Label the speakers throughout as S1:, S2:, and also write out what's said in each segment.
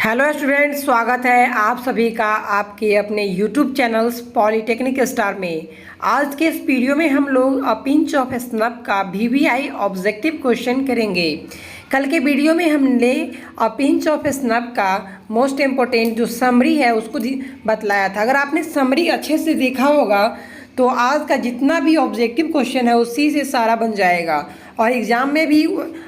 S1: Hello students, स्वागत है आप सभी का आपके अपने यूट्यूब चैनल्स पॉलीटेक्निक स्टार में। आज के इस वीडियो में हम लोग अ पिंच ऑफ स्नफ का वीवीआई ऑब्जेक्टिव क्वेश्चन करेंगे। कल के वीडियो में हमने अ पिंच ऑफ स्नफ का मोस्ट इम्पोर्टेंट जो समरी है उसको बतलाया था। अगर आपने समरी अच्छे से देखा होगा तो आज का जितना भी ऑब्जेक्टिव क्वेश्चन है उसी से सारा बन जाएगा, और एग्ज़ाम में भी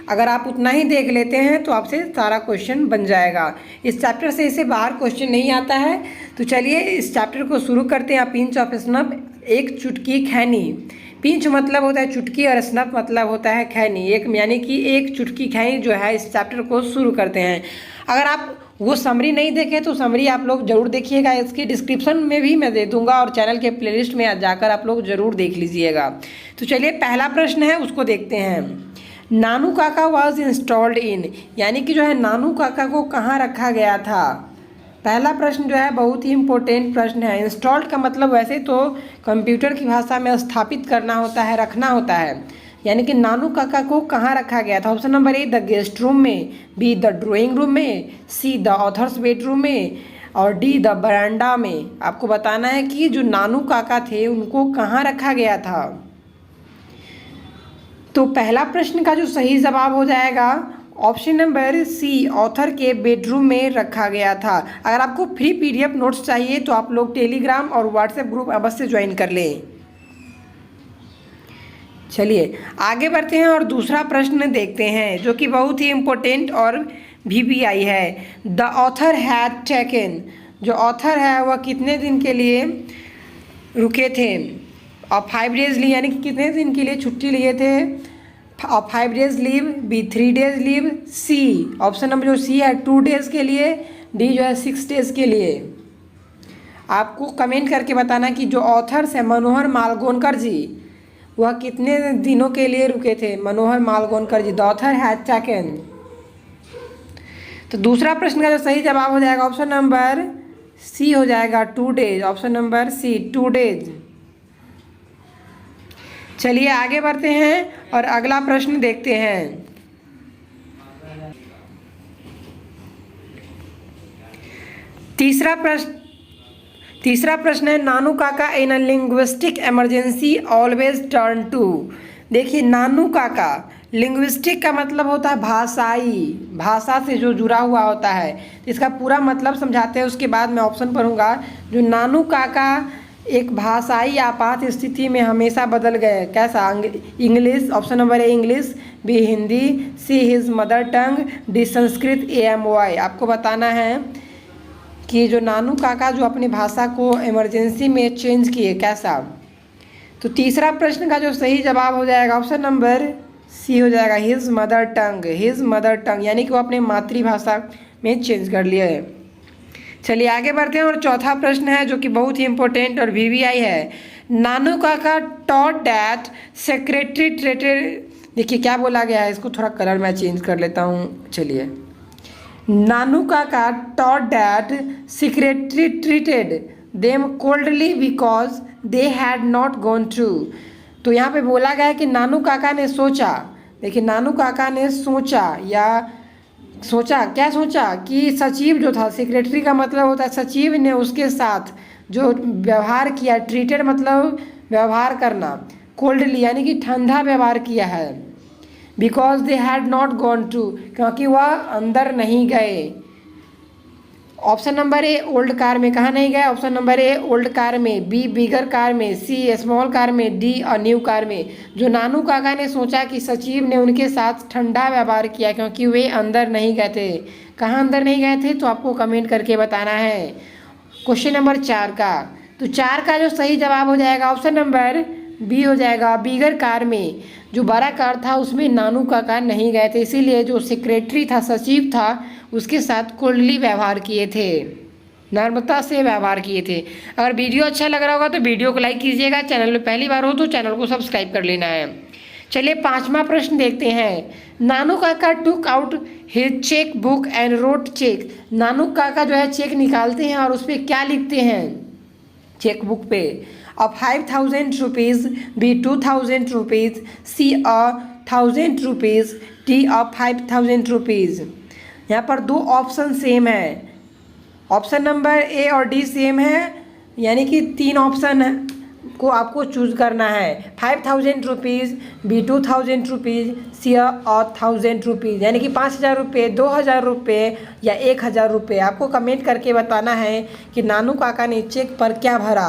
S1: अगर आप उतना ही देख लेते हैं तो आपसे सारा क्वेश्चन बन जाएगा। इस चैप्टर से इससे बाहर क्वेश्चन नहीं आता है। तो चलिए इस चैप्टर को शुरू करते हैं। पिंच ऑफ स्नफ, एक चुटकी खैनी। पिंच मतलब होता है चुटकी और स्नफ मतलब होता है खैनी। एक यानी कि एक चुटकी खैनी जो है, इस चैप्टर को शुरू करते हैं। अगर आप वो समरी नहीं देखें तो समरी आप लोग ज़रूर देखिएगा, इसकी डिस्क्रिप्शन में भी मैं दे दूंगा, और चैनल के प्लेलिस्ट में जाकर आप लोग ज़रूर देख लीजिएगा। तो चलिए पहला प्रश्न है उसको देखते हैं। Nanu Kaka was installed in, यानी कि जो है नानू काका को कहाँ रखा गया था। पहला प्रश्न जो है बहुत ही इम्पोर्टेंट प्रश्न है। इंस्टॉल्ड का मतलब वैसे तो कंप्यूटर की भाषा में स्थापित करना होता है, रखना होता है, यानी कि नानू काका को कहाँ रखा गया था। Option number A the guest room में, बी द ड्राइंग रूम में, सी द ऑथर्स बेडरूम में, और डी द बरांडा में। आपको बताना है कि जो नानू काका थे उनको कहाँ रखा गया था। तो पहला प्रश्न का जो सही जवाब हो जाएगा ऑप्शन नंबर सी, ऑथर के बेडरूम में रखा गया था। अगर आपको फ्री पीडीएफ नोट्स चाहिए तो आप लोग टेलीग्राम और व्हाट्सएप ग्रुप अवश्य ज्वाइन कर लें। चलिए आगे बढ़ते हैं और दूसरा प्रश्न देखते हैं जो कि बहुत ही इम्पोर्टेंट और वीवीआई है। द ऑथर हैड टेकन, जो ऑथर है वह कितने दिन के लिए रुके थे। और 5 डेज लीव, यानी कि कितने दिन के लिए छुट्टी लिए थे। और 5 days leave, B 3 days leave, C option number जो सी है 2 डेज के लिए, डी जो है 6 डेज के लिए। आपको कमेंट करके बताना कि जो ऑथर्स है मनोहर मालगोनकर जी, वह कितने दिनों के लिए रुके थे। मनोहर मालगोनकर जी, द ऑथर हैड टेकन। तो दूसरा प्रश्न का जो सही जवाब हो जाएगा ऑप्शन नंबर सी हो जाएगा 2 days. Option number C 2 days. चलिए आगे बढ़ते हैं और अगला प्रश्न देखते हैं। तीसरा प्रश्न है Nanu Kaka in a linguistic emergency always turn to. देखिए नानू काका, लिंग्विस्टिक का मतलब होता है भाषाई, भाषा से जो जुड़ा हुआ होता है। इसका पूरा मतलब समझाते हैं, उसके बाद मैं ऑप्शन पढ़ूंगा। जो नानू काका एक भाषाई आपात स्थिति में हमेशा बदल गए। कैसा? English, option number A English, B Hindi, C his mother tongue, D Sanskrit, AMY। आपको बताना है कि जो नानू काका जो अपनी भाषा को इमरजेंसी में चेंज किए, कैसा। तो तीसरा प्रश्न का जो सही जवाब हो जाएगा ऑप्शन नंबर सी हो जाएगा हिज मदर टंग। हिज मदर टंग यानी कि वो अपने मातृभाषा में चेंज कर लिए है। चलिए आगे बढ़ते हैं और चौथा प्रश्न है जो कि बहुत ही इंपॉर्टेंट और वीवीआई है। नानू काका टॉट डैट सेक्रेटरी ट्रेटेड, देखिए क्या बोला गया है, इसको थोड़ा कलर मैं चेंज कर लेता हूँ। चलिए, नानू काका taught that secretary treated them coldly because they had not gone through. तो यहाँ पे बोला गया है कि नानू काका ने सोचा, देखिए नानू काका ने सोचा क्या सोचा कि सचिव जो था, सेक्रेटरी का मतलब होता है सचिव ने उसके साथ जो व्यवहार किया, ट्रीटेड मतलब व्यवहार करना, कोल्डली यानी कि ठंडा व्यवहार किया है, because they had not gone to क्योंकि वह अंदर नहीं गए। Option number A old car में, कहाँ नहीं गए। Option number A old car में, बी बिगर कार में, सी स्मॉल कार में, डी और न्यू कार में। जो नानू काका ने सोचा कि सचिव ने उनके साथ ठंडा व्यवहार किया क्योंकि वे अंदर नहीं गए थे। कहाँ अंदर नहीं गए थे तो आपको कमेंट करके बताना है क्वेश्चन नंबर 4 का। तो 4 का जो सही जवाब हो जाएगा ऑप्शन नंबर बी हो जाएगा बिगर कार में। जो बड़ा कार था उसमें नानू काका नहीं गए थे, इसीलिए जो सेक्रेटरी था, सचिव था, उसके साथ कोल्डली व्यवहार किए थे, नम्रता से व्यवहार किए थे। अगर वीडियो अच्छा लग रहा होगा तो वीडियो को लाइक कीजिएगा, चैनल में पहली बार हो तो चैनल को सब्सक्राइब कर लेना है। चलिए 5वां प्रश्न देखते हैं। Nanu Kaka took out his cheque book and wrote cheque. Nanu Kaka जो है चेक निकालते हैं और उस पर क्या लिखते हैं चेक बुक पे। of 5,000 rupees, B 2,000 rupees, C 1,000 rupees, D of 5,000 rupees। यहाँ पर दो ऑप्शन सेम है, ऑप्शन नंबर ए और डी सेम है, यानी कि तीन ऑप्शन को आपको चूज करना है। 5000 रुपीज़, बी 2000 रुपीज़, सी 1000 रुपीज़, यानी कि 5000 रुपये, 2000 रुपये या 1000 रुपये। आपको कमेंट करके बताना है कि नानू काका ने चेक पर क्या भरा।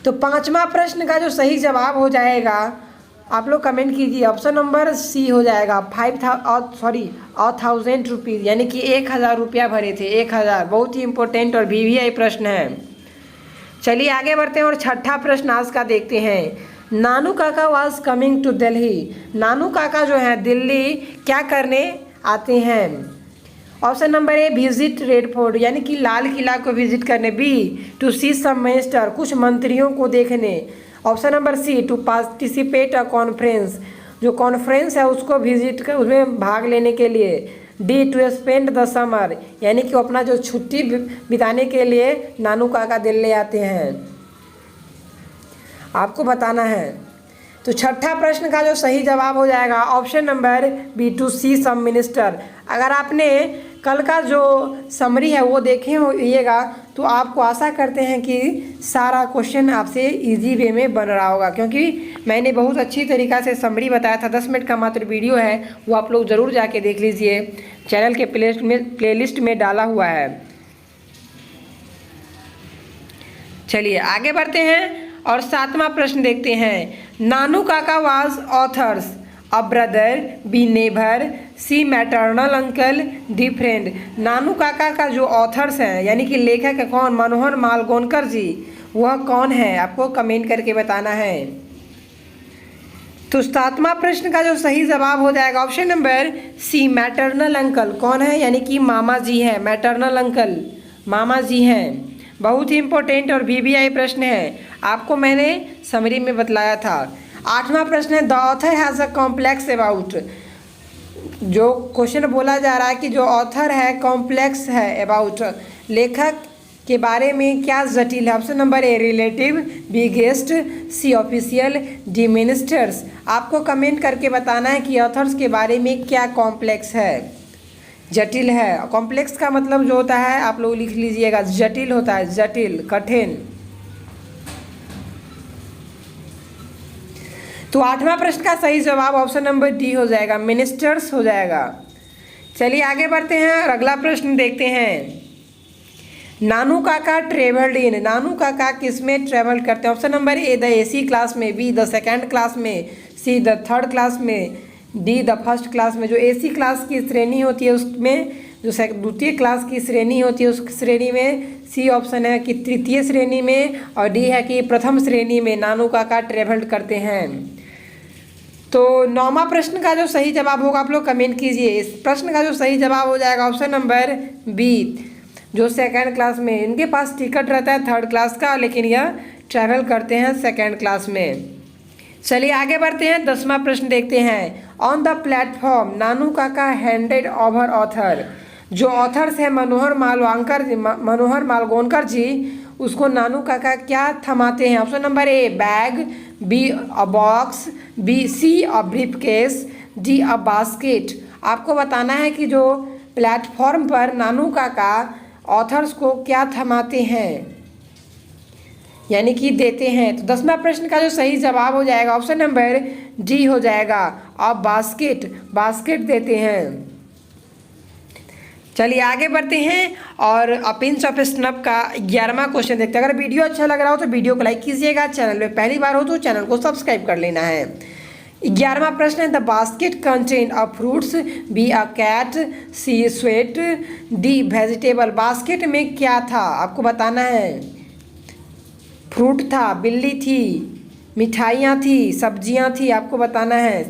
S1: तो पांचवा प्रश्न का जो सही जवाब हो जाएगा, आप लोग कमेंट कीजिए, ऑप्शन नंबर सी हो जाएगा। 1000 रुपीज़, यानी कि 1000 रुपया भरे थे, 1000। बहुत ही इंपॉर्टेंट और वीवीआई प्रश्न है। चलिए आगे बढ़ते हैं और छठा प्रश्न आज का देखते हैं। Nanu Kaka was coming to Delhi. Nanu Kaka जो है दिल्ली क्या करने आते हैं? Option number A visit red fort, यानी कि लाल किला को विजिट करने। B to see some minister, कुछ मंत्रियों को देखने। Option number C to participate a conference, जो कॉन्फ्रेंस है उसको विजिट कर, उसमें भाग लेने के लिए। D to spend the summer, यानी कि अपना जो छुट्टी बिताने के लिए नानू काका दिल्ली आते हैं। आपको बताना है। तो छठा प्रश्न का जो सही जवाब हो जाएगा option number B to see some minister. अगर आपने कल का जो समरी है वो देखे होइएगा तो आपको आशा करते हैं कि सारा क्वेश्चन आपसे इजी वे में बन रहा होगा, क्योंकि मैंने बहुत अच्छी तरीक़ा से समरी बताया था। 10 मिनट का मात्र वीडियो है, वो आप लोग ज़रूर जाके देख लीजिए, चैनल के प्लेलिस्ट में डाला हुआ है। चलिए आगे बढ़ते हैं और सातवां प्रश्न देखते हैं। Nanu Kaka was author's, A brother, B neighbour, C maternal uncle, D friend. Nanu Kaka का जो ऑथर्स हैं, यानी कि लेखक है कौन? मनोहर मालगोनकर जी। वह कौन है? आपको कमेंट करके बताना है। तो सातवां प्रश्न का जो सही जवाब हो जाएगा option number C maternal uncle. कौन है? यानी कि मामा जी हैं, मैटरनल अंकल मामा जी हैं। बहुत ही इंपॉर्टेंट और वीवीआई प्रश्न है, आपको मैंने समरी में बतलाया था। आठवां प्रश्न है the author has a complex about. जो क्वेश्चन बोला जा रहा है कि जो ऑथर है कॉम्प्लेक्स है अबाउट, लेखक के बारे में क्या जटिल है? Option number A relative, B guest, C official, D ministers. आपको कमेंट करके बताना है कि ऑथर्स के बारे में क्या कॉम्प्लेक्स है, जटिल है। कॉम्प्लेक्स का मतलब जो होता है आप लोग लिख लीजिएगा, जटिल होता है, जटिल, कठिन। तो आठवां प्रश्न का सही जवाब ऑप्शन नंबर डी हो जाएगा, मिनिस्टर्स हो जाएगा। चलिए आगे बढ़ते हैं और अगला प्रश्न देखते हैं। नानू काका ट्रेवल्ड इन। नानू काका किस में ट्रेवल करते हैं? Option number A the AC class में, बी द सेकंड क्लास में, सी द थर्ड क्लास में, डी द फर्स्ट क्लास में। जो एसी क्लास की श्रेणी होती है उसमें, जो द्वितीय क्लास की श्रेणी होती है उस श्रेणी में सी ऑप्शन है कि तृतीय श्रेणी में, और डी है कि प्रथम श्रेणी में नानू काका ट्रेवल करते हैं। तो नौवां प्रश्न का जो सही जवाब होगा आप लोग कमेंट कीजिए। इस प्रश्न का जो सही जवाब हो जाएगा ऑप्शन नंबर बी, जो सेकंड क्लास में। इनके पास टिकट रहता है थर्ड क्लास का, लेकिन यह ट्रैवल करते हैं सेकंड क्लास में। चलिए आगे बढ़ते हैं, 10वां प्रश्न देखते हैं। ऑन द प्लेटफॉर्म नानू काका हैंडेड ओवर ऑथर। जो ऑथर्स है मनोहर मालगोनकर जी, उसको नानू काका क्या थमाते हैं? Option number A bag, B a box, B C a briefcase, D a basket. आपको बताना है कि जो प्लेटफॉर्म पर नानू काका ऑथर्स को क्या थमाते हैं, यानी कि देते हैं। तो 10वां प्रश्न का जो सही जवाब हो जाएगा ऑप्शन नंबर डी हो जाएगा, अब बास्केट, बास्केट देते हैं। चलिए आगे बढ़ते हैं और पिंच ऑफ स्नब का 11वां क्वेश्चन देखते हैं। अगर वीडियो अच्छा लग रहा हो तो वीडियो को लाइक कीजिएगा, चैनल में पहली बार हो तो चैनल को सब्सक्राइब कर लेना है। 11वां प्रश्न है the basket contain a fruits, B a cat, C sweat, D vegetable. Basket में क्या था आपको बताना है। फ्रूट था, बिल्ली थी, मिठाइयाँ थी, सब्जियाँ थी, आपको बताना है।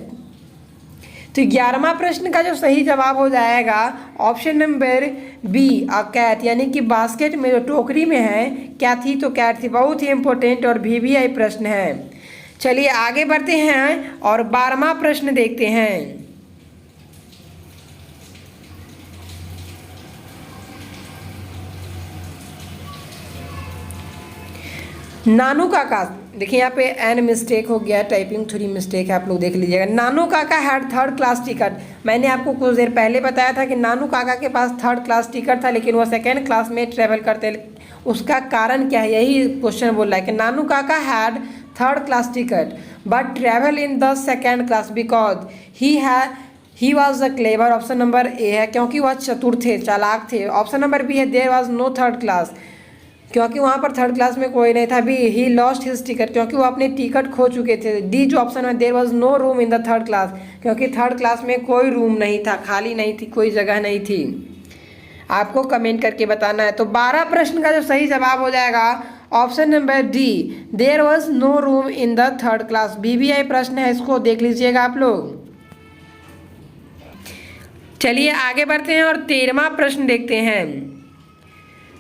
S1: तो 11वां प्रश्न का जो सही जवाब हो जाएगा option number B a cat, यानी कि बास्केट में जो टोकरी में है क्या थी? तो कैट थी। बहुत ही इंपॉर्टेंट और वीवीआई प्रश्न है। चलिए आगे बढ़ते हैं और 12वां प्रश्न देखते हैं। नानू काका देखिए यहाँ पे एन मिस्टेक हो गया, टाइपिंग थोड़ी मिस्टेक है, आप लोग देख लीजिएगा। नानू Kaka had third class ticket. मैंने आपको कुछ देर पहले बताया था कि नानू काका के पास थर्ड क्लास टिकट था, लेकिन वह सेकेंड क्लास में ट्रेवल करते। उसका कारण क्या है, यही क्वेश्चन बोल रहा है कि Nanu Kaka had third class ticket but travel in the second class because he was the clever. Option number A है, क्योंकि वह चतुर थे, चालाक थे। ऑप्शन नंबर बी है, there was no third class, क्योंकि वहाँ पर थर्ड क्लास में कोई नहीं था। B, he lost his ticket, क्योंकि वो अपने टिकट खो चुके थे। डी जो ऑप्शन है, there was no room in the third class, क्योंकि थर्ड क्लास में कोई रूम नहीं था, खाली नहीं थी, कोई जगह नहीं थी। आपको कमेंट करके बताना है। तो 12 प्रश्न का जो सही जवाब हो जाएगा option number D, there was no room in the third class. बीबीआई प्रश्न है, इसको देख लीजिएगा आप लोग। चलिए आगे बढ़ते हैं और 13वां प्रश्न देखते हैं।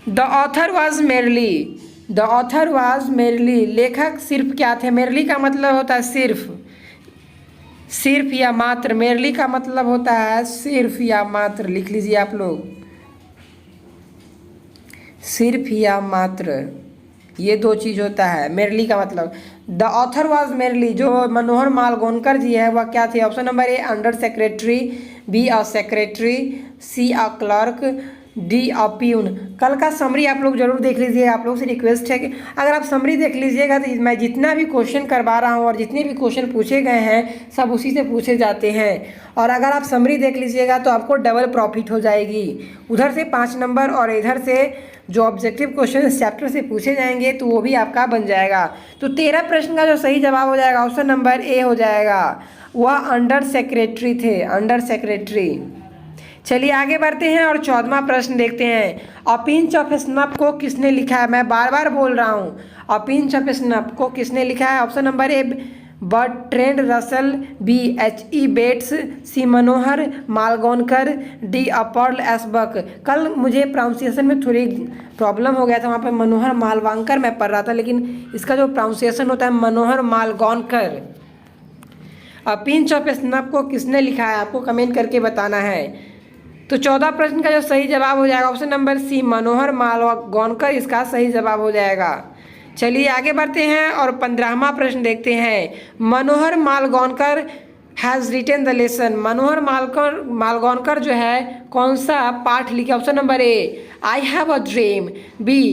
S1: The author was merely. The author was merely, लेखक सिर्फ क्या थे? मेरली का मतलब होता है सिर्फ, सिर्फ या मात्र। मेरली का मतलब होता है सिर्फ या मात्र, लिख लीजिए आप लोग, सिर्फ या मात्र, ये दो चीज़ होता है मेरली का मतलब। द ऑथर वॉज मेरली, जो मनोहर मालगोनकर जी है वह क्या थे? Option number A, under secretary, B a secretary, C a clerk, D a peon. कल का समरी आप लोग जरूर देख लीजिए। आप लोग से रिक्वेस्ट है कि अगर आप समरी देख लीजिएगा तो मैं जितना भी क्वेश्चन करवा रहा हूँ और जितने भी क्वेश्चन पूछे गए हैं सब उसी से पूछे जाते हैं। और अगर आप समरी देख लीजिएगा तो आपको डबल प्रॉफिट हो जाएगी। उधर से 5 नंबर और इधर से जो ऑब्जेक्टिव क्वेश्चन इस चैप्टर से पूछे जाएंगे तो वो भी आपका बन जाएगा। तो 13 प्रश्न का जो सही जवाब हो जाएगा ऑप्शन नंबर ए हो जाएगा। वह अंडर सेक्रेटरी थे, अंडर सेक्रेटरी। चलिए आगे बढ़ते हैं और 14वां प्रश्न देखते हैं। अ पिंच ऑफ स्नफ को किसने लिखा है? मैं बार बार बोल रहा हूँ, अ पिंच ऑफ स्नफ को किसने लिखा है? Option number A, Bertrand Russell, B H.E. Bates, C Manohar Malgonkar, D Pearl S Buck. कल मुझे प्रोनाउंसिएशन में थोड़ी प्रॉब्लम हो गया था, वहाँ पर मनोहर मालवांकर मैं पढ़ रहा था, लेकिन इसका जो प्रोनाउंसिएशन होता है मनोहर मालगोनकर। अ पिंच ऑफ स्नफ को किसने लिखा है? आपको कमेंट करके बताना है। तो 14 प्रश्न का जो सही जवाब हो जाएगा ऑप्शन नंबर सी, मनोहर मालगोनकर इसका सही जवाब हो जाएगा। चलिए आगे बढ़ते हैं और 15वां प्रश्न देखते हैं। Manohar Malgonkar has written the lesson. Manohar Malgonkar जो है कौन सा पाठ लिखे? Option number A, I have a dream, B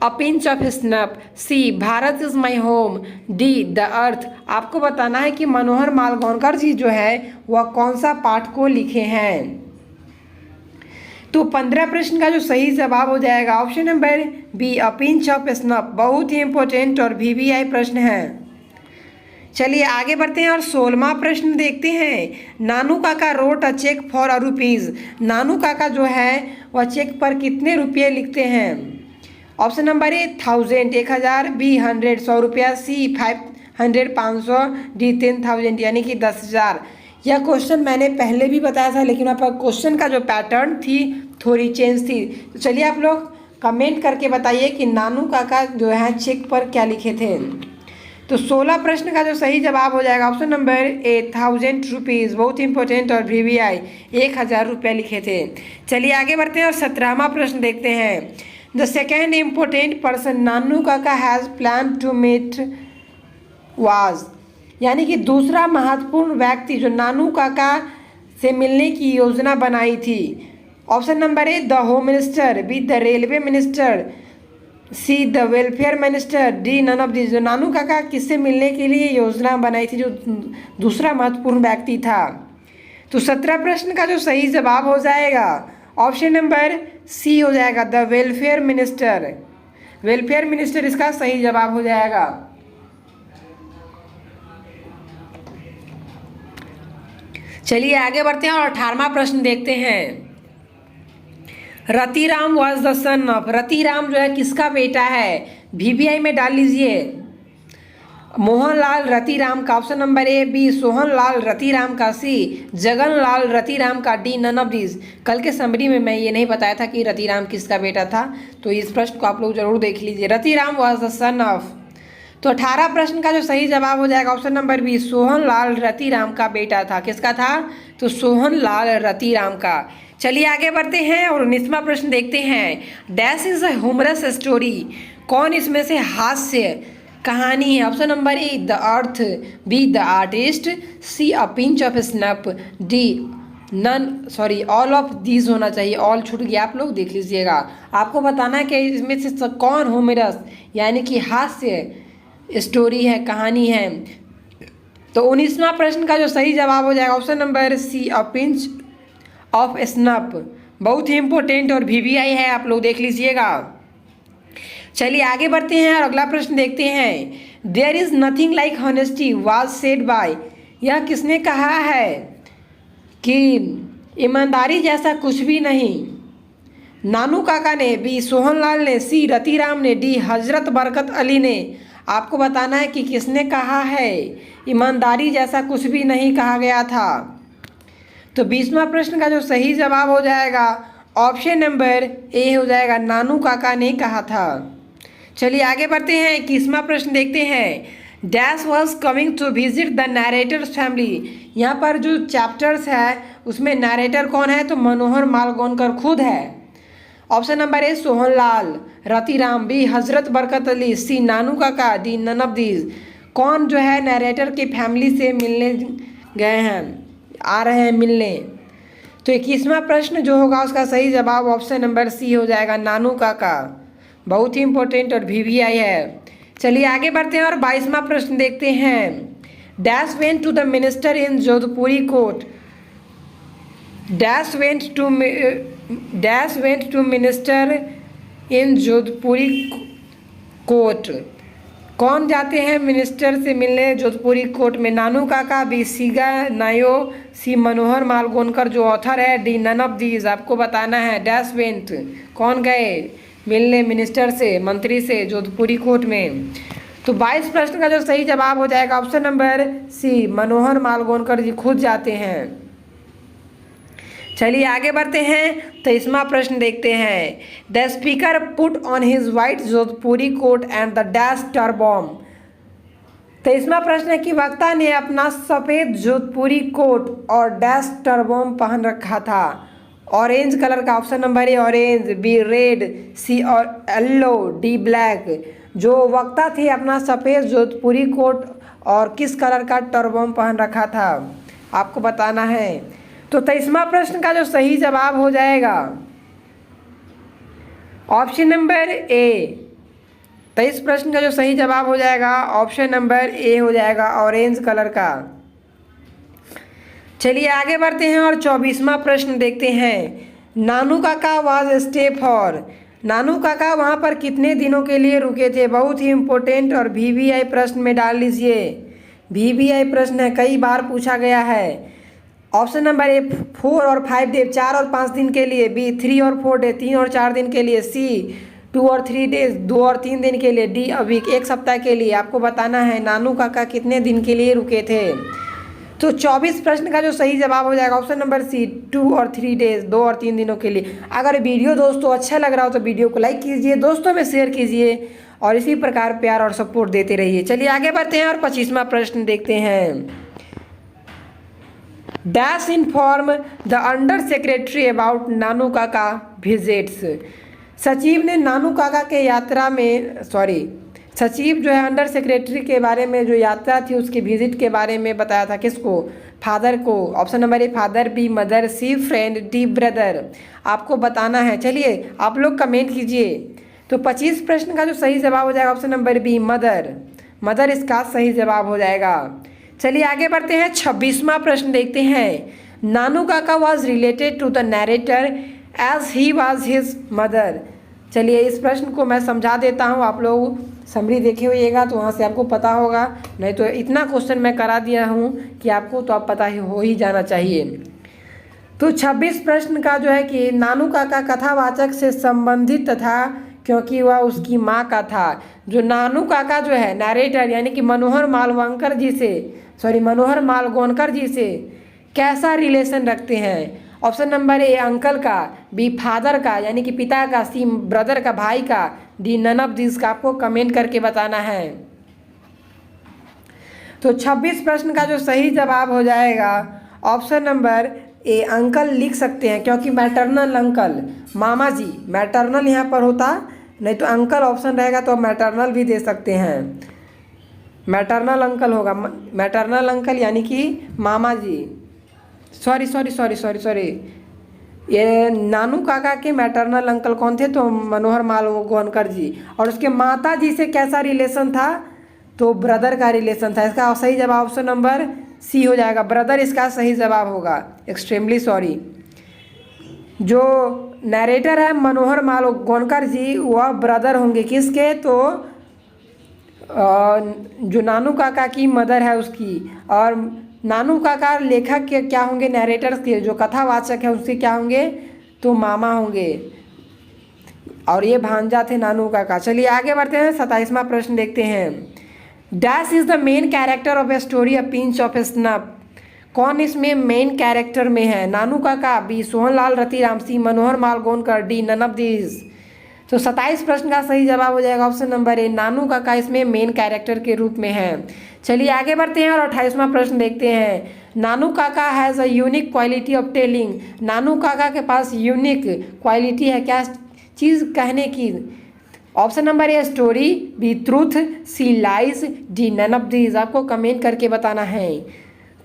S1: a pinch of snuff, C Bharat is my home, D the earth. आपको बताना है कि मनोहर मालगोनकर जी जो है वह कौन सा पाठ को लिखे हैं। तो 15 प्रश्न का जो सही जवाब हो जाएगा option number B, a pinch of snuff. बहुत ही इंपॉर्टेंट और VVI प्रश्न है। चलिए आगे बढ़ते हैं और 16वां प्रश्न देखते हैं। Nanu Kaka wrote a cheque for a rupees. Nanu Kaka जो है वह चेक पर कितने रुपये लिखते हैं? ऑप्शन नंबर ए 1000, 1000, बी 100, 100 रुपया, सी 500, 500, डी 10,000 यानी कि 10,000। यह क्वेश्चन मैंने पहले भी बताया था, लेकिन वहाँ पर क्वेश्चन का जो पैटर्न थी थोड़ी चेंज थी। तो चलिए आप लोग कमेंट करके बताइए कि नानू काका जो है चेक पर क्या लिखे थे। तो 16 प्रश्न का जो सही जवाब हो जाएगा ऑप्शन नंबर ए 1000 रुपीज़। बहुत इंपॉर्टेंट और VVI 1000 रुपये लिखे थे। चलिए आगे बढ़ते हैं और 17वां प्रश्न देखते हैं। The second important person Nanu Kaka has plan to meet was, यानी कि दूसरा महत्वपूर्ण व्यक्ति जो नानू काका से मिलने की योजना बनाई थी। Option number A, the home minister, B the railway minister, C the welfare minister, D none of this. जो नानू काका किससे मिलने के लिए योजना बनाई थी, जो दूसरा महत्वपूर्ण व्यक्ति था। तो 17 प्रश्न का जो सही जवाब हो जाएगा ऑप्शन नंबर सी हो जाएगा, the welfare minister. Welfare minister इसका सही जवाब हो जाएगा। चलिए आगे बढ़ते हैं और 18वां प्रश्न देखते हैं। Ratiram was the son of. Ratiram जो है किसका बेटा है? VVI में डाल लीजिए। मोहनलाल रतिराम का option number A, B Sohanlal Ratiram का, सी जगनलाल रतिराम का, डी नन ऑफ दिस। कल के समरी में मैं ये नहीं बताया था कि रतिराम किसका बेटा था, तो इस प्रश्न को आप लोग जरूर देख लीजिए। Ratiram was the son of. तो 18 प्रश्न का जो सही जवाब हो जाएगा option number B, Sohanlal Ratiram का बेटा था। किसका था? तो सोहनलाल रतिराम का। चलिए आगे बढ़ते हैं और 19वां प्रश्न देखते हैं। Dash is a humorous story. कौन इसमें से हास्य कहानी है। Option number A the earth, B the artist, C a pinch of snap, D all of these होना चाहिए। ऑल छूट गया, आप लोग देख लीजिएगा। आपको बताना है कि इसमें से कौन होमेरस यानी कि हास्य स्टोरी है, कहानी है। तो 19वां प्रश्न का जो सही जवाब हो जाएगा option number C a pinch of snap. बहुत ही इंपॉर्टेंट और वीवीआई है, आप लोग देख लीजिएगा। चलिए आगे बढ़ते हैं और अगला प्रश्न देखते हैं। There is nothing like honesty was said by, यह किसने कहा है कि ईमानदारी जैसा कुछ भी नहीं? नानू काका ने, बी सोहनलाल ने, सी रतिराम ने, डी हजरत बरकत अली ने। आपको बताना है कि किसने कहा है ईमानदारी जैसा कुछ भी नहीं कहा गया था। तो 20वां प्रश्न का जो सही जवाब हो जाएगा ऑप्शन नंबर ए हो जाएगा, नानू काका ने कहा था। चलिए आगे बढ़ते हैं, 21वां प्रश्न देखते हैं। Dash was coming to visit the narrator's family. यहाँ पर जो चैप्टर्स है उसमें नरेटर कौन है? तो मनोहर मालगोनकर खुद है। Option number A Sohanlal, Ratiram, B Hazrat Barkat Ali, सी नानू काका, डी नन ऑफ दीज। कौन जो है नरेटर की फैमिली से मिलने गए हैं, आ रहे हैं मिलने? तो 21वां प्रश्न जो होगा उसका सही जवाब ऑप्शन नंबर सी हो जाएगा, नानू काका। बहुत ही इंपॉर्टेंट और वीवीआई है। चलिए आगे बढ़ते हैं और 22वां प्रश्न देखते हैं। Dash went to the minister in Jodhpuri court, dash went to minister in Jodhpuri court. कौन जाते हैं मिनिस्टर से मिलने जोधपुरी कोर्ट में? नानू काका, बी सीगा नायो, सी मनोहर मालगोनकर जो ऑथर है, डी नन ऑफ दीज। आपको बताना है डैश वेंट, कौन गए मिलने मिनिस्टर से, मंत्री से जोधपुरी कोर्ट में? तो 22 प्रश्न का जो सही जवाब हो जाएगा ऑप्शन नंबर सी, मनोहर मालगोनकर जी खुद जाते हैं। चलिए आगे बढ़ते हैं, 23वां प्रश्न देखते हैं। The speaker put on his white Jodhpuri coat and the dash turban. 23वां प्रश्न है कि वक्ता ने अपना सफ़ेद जोधपुरी कोट और डैश टर्बॉम पहन रखा था। ऑरेंज कलर का, option number A orange, B red, C और येलो, डी ब्लैक। जो वक्ता थे अपना सफ़ेद जोधपुरी कोट और किस कलर का टर्बॉम पहन रखा था, आपको बताना है। तो 23वां प्रश्न का जो सही जवाब हो जाएगा ऑप्शन नंबर ए। 23 प्रश्न का जो सही जवाब हो जाएगा ऑप्शन नंबर ए हो जाएगा, ऑरेंज कलर का। चलिए आगे बढ़ते हैं और 24वां प्रश्न देखते हैं। Nanu Kaka was stay for, नानू काका वहाँ पर कितने दिनों के लिए रुके थे? बहुत ही इंपॉर्टेंट और वीवीआई प्रश्न में डाल लीजिए। वीवीआई प्रश्न है, कई बार पूछा गया है। ऑप्शन नंबर ए 4 और 5 डे, 4 और 5 दिन के लिए, बी 3 और 4 डे, 3 और 4 दिन के लिए, सी 2 और 3 डेज, 2 और 3 दिन के लिए, डी अ वीक, 1 सप्ताह के लिए। आपको बताना है नानू काका कितने दिन के लिए रुके थे। तो 24 प्रश्न का जो सही जवाब हो जाएगा ऑप्शन नंबर सी, 2 और 3 डेज, 2 और 3 दिनों के लिए। अगर वीडियो दोस्तों अच्छा लग रहा हो तो वीडियो को लाइक कीजिए, दोस्तों में शेयर कीजिए और इसी प्रकार प्यार और सपोर्ट देते रहिए। चलिए आगे बढ़ते हैं और 25वां प्रश्न देखते हैं। Dash inform the under secretary about Nanu Kaka visits. सचिव ने नानू काका के यात्रा में सचिव जो है अंडर सेक्रेटरी के बारे में जो यात्रा थी उसकी विजिट के बारे में बताया था। किसको? फादर को। Option number A father, B mother, C friend, D brother. आपको बताना है। चलिए आप लोग कमेंट कीजिए। तो 25 प्रश्न का जो सही जवाब हो जाएगा option number B, mother. Mother इसका सही जवाब हो जाएगा। चलिए आगे बढ़ते हैं, 26वां प्रश्न देखते हैं। Nanu Kaka was related to the narrator as he was his mother. चलिए इस प्रश्न को मैं समझा देता हूँ, आप लोग समरी देखे होइएगा तो वहाँ से आपको पता होगा, नहीं तो इतना क्वेश्चन मैं करा दिया हूँ कि आपको तो आप पता हो ही जाना चाहिए। तो 26 प्रश्न का जो है कि नानू काका कथावाचक से संबंधित था क्योंकि वह उसकी माँ का था। जो नानू काका जो है नरेटर यानी कि मनोहर मालगोनकर जी से कैसा रिलेशन रखते हैं? ऑप्शन नंबर ए अंकल का, बी फादर का यानी कि पिता का, सी ब्रदर का भाई का, डी नन ऑफ दिस का। आपको कमेंट करके बताना है। तो 26 प्रश्न का जो सही जवाब हो जाएगा ऑप्शन नंबर ए अंकल लिख सकते हैं क्योंकि मैटरनल अंकल, मामा जी, मैटरनल यहाँ पर होता, नहीं तो अंकल ऑप्शन रहेगा तो मैटरनल भी दे सकते हैं। मैटरनल अंकल होगा, मैटरनल अंकल यानी कि मामा जी। Sorry sorry sorry sorry sorry, ये नानू काका के मैटरनल अंकल कौन थे? तो मनोहर माल गोवनकर जी। और उसके माता जी से कैसा रिलेशन था? तो ब्रदर का रिलेशन था। इसका सही जवाब ऑप्शन नंबर सी हो जाएगा, ब्रदर इसका सही जवाब होगा। Extremely sorry. जो नरेटर है मनोहर माल गोवनकर जी, वह ब्रदर होंगे किसके? तो जो नानू काका की मदर है उसकी। और नानू काका लेखक के क्या होंगे? नरेटर्स के, जो कथावाचक है उसके क्या होंगे? तो मामा होंगे। और ये भांजा थे नानू काका। चलिए आगे बढ़ते हैं, 27वां प्रश्न देखते हैं। Dash is the main character of a story a pinch of snuff. कौन इसमें मेन कैरेक्टर में है? Nanu Kaka, B Sohanlal Ratiram, C Manohar Malgonkar, D none of this. तो 27 प्रश्न का सही जवाब हो जाएगा ऑप्शन नंबर ए, नानू काका इसमें मेन कैरेक्टर के रूप में है। चलिए आगे बढ़ते हैं और 28वां प्रश्न देखते हैं। Nanu Kaka has a unique quality of telling. Nanu Kaka के पास यूनिक क्वालिटी है, क्या चीज़ कहने की? Option number A story, B truth, C lies, D none of these. आपको कमेंट करके बताना है।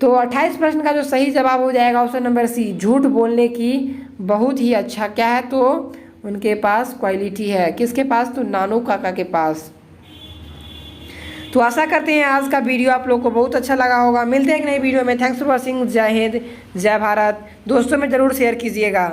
S1: तो 28 प्रश्न का जो सही जवाब हो जाएगा ऑप्शन नंबर सी, झूठ बोलने की बहुत ही अच्छा क्या है? तो उनके पास क्वालिटी है। किसके पास? तो नानू काका के पास। तो आशा करते हैं आज का वीडियो आप लोग को बहुत अच्छा लगा होगा। मिलते हैं एक नई वीडियो में। Thanks for watching. जय हिंद, जय भारत। दोस्तों में ज़रूर शेयर कीजिएगा।